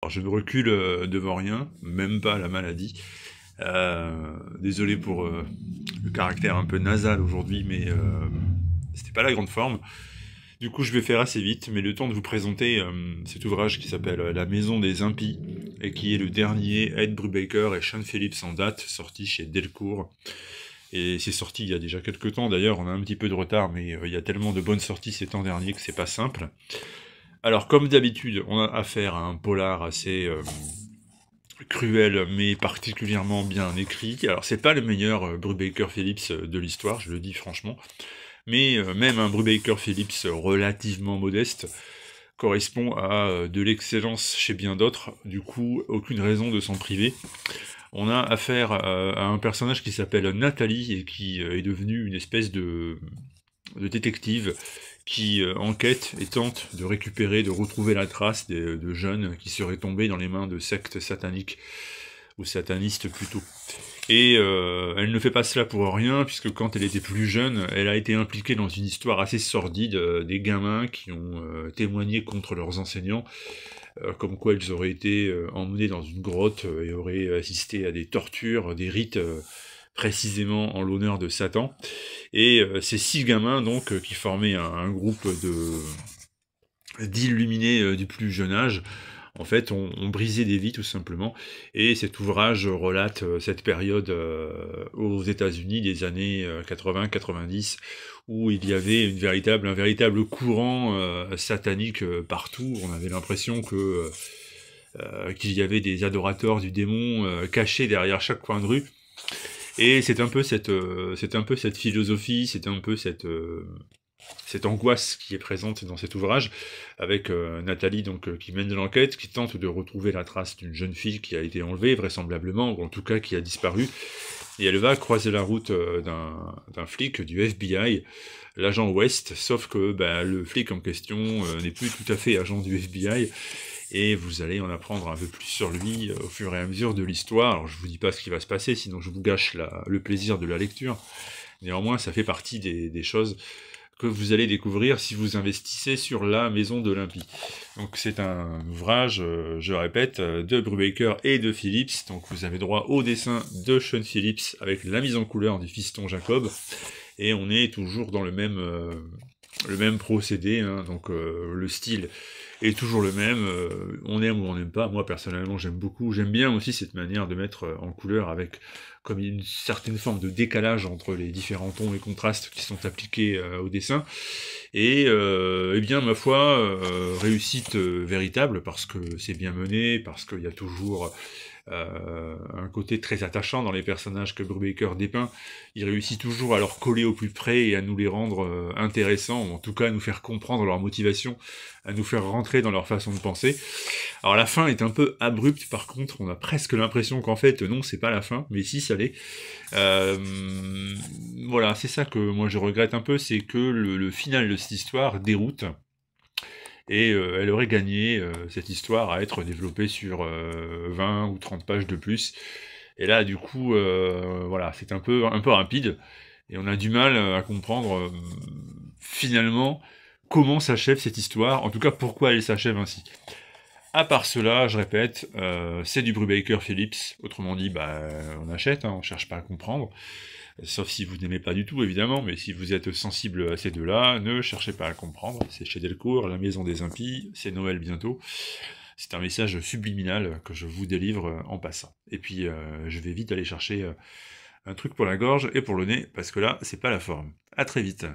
Alors je ne recule devant rien, même pas la maladie. Désolé pour le caractère un peu nasal aujourd'hui, mais c'était pas la grande forme. Du coup, je vais faire assez vite, mais le temps de vous présenter cet ouvrage qui s'appelle La Maison des Impies, et qui est le dernier Ed Brubaker et Sean Phillips en date, sorti chez Delcourt. Et c'est sorti il y a déjà quelques temps, d'ailleurs, on a un petit peu de retard, mais il y a tellement de bonnes sorties ces temps derniers que c'est pas simple. Alors, comme d'habitude, on a affaire à un polar assez cruel, mais particulièrement bien écrit. Alors, c'est pas le meilleur Brubaker Phillips de l'histoire, je le dis franchement, mais même un Brubaker Phillips relativement modeste correspond à de l'excellence chez bien d'autres, du coup, aucune raison de s'en priver. On a affaire à un personnage qui s'appelle Nathalie et qui est devenue une espèce de détective qui enquête et tente de récupérer, de retrouver la trace de jeunes qui seraient tombés dans les mains de sectes sataniques, ou satanistes plutôt. Et elle ne fait pas cela pour rien, puisque quand elle était plus jeune, elle a été impliquée dans une histoire assez sordide, des gamins qui ont témoigné contre leurs enseignants, comme quoi ils auraient été emmenés dans une grotte et auraient assisté à des tortures, des rites précisément en l'honneur de Satan. Et ces 6 gamins, donc, qui formaient un groupe d'illuminés du plus jeune âge, en fait, ont brisé des vies, tout simplement. Et cet ouvrage relate cette période aux États-Unis des années 80-90, où il y avait un véritable courant satanique partout. On avait l'impression que qu'il y avait des adorateurs du démon cachés derrière chaque coin de rue. Et c'est un peu cette philosophie, c'est un peu cette angoisse qui est présente dans cet ouvrage, avec Nathalie donc qui mène l'enquête, qui tente de retrouver la trace d'une jeune fille qui a été enlevée, vraisemblablement, ou en tout cas qui a disparu, et elle va croiser la route d'un flic du FBI, l'agent West, sauf que le flic en question n'est plus tout à fait agent du FBI, et vous allez en apprendre un peu plus sur lui au fur et à mesure de l'histoire. Alors je vous dis pas ce qui va se passer, sinon je vous gâche le plaisir de la lecture. Néanmoins, ça fait partie des choses que vous allez découvrir si vous investissez sur La Maison d'Olympie. Donc c'est un ouvrage, je répète, de Brubaker et de Phillips, donc vous avez droit au dessin de Sean Phillips avec la mise en couleur du fiston Jacob, et on est toujours dans le même procédé, hein, donc le style est toujours le même, on aime ou on n'aime pas, moi personnellement j'aime beaucoup, j'aime bien aussi cette manière de mettre en couleur avec comme une certaine forme de décalage entre les différents tons et contrastes qui sont appliqués au dessin, et eh bien ma foi, réussite véritable, parce que c'est bien mené, parce qu'il y a toujours un côté très attachant dans les personnages que Brubaker dépeint. Il réussit toujours à leur coller au plus près et à nous les rendre intéressants, ou en tout cas à nous faire comprendre leur motivation, à nous faire rentrer dans leur façon de penser. Alors la fin est un peu abrupte, par contre, on a presque l'impression qu'en fait, non, c'est pas la fin, mais si, ça l'est. Euh, voilà, c'est ça que moi je regrette un peu, c'est que le final de cette histoire déroute, et elle aurait gagné, cette histoire, à être développée sur 20 ou 30 pages de plus. Et là, du coup, voilà, c'est un peu rapide, et on a du mal à comprendre, finalement, comment s'achève cette histoire, en tout cas pourquoi elle s'achève ainsi. À part cela, je répète, c'est du Brubaker Phillips, autrement dit, on achète, hein, on cherche pas à comprendre, sauf si vous n'aimez pas du tout, évidemment, mais si vous êtes sensible à ces deux-là, ne cherchez pas à comprendre, c'est chez Delcourt, La Maison des Impies, c'est Noël bientôt, c'est un message subliminal que je vous délivre en passant. Et puis, je vais vite aller chercher un truc pour la gorge et pour le nez, parce que là, c'est pas la forme. À très vite.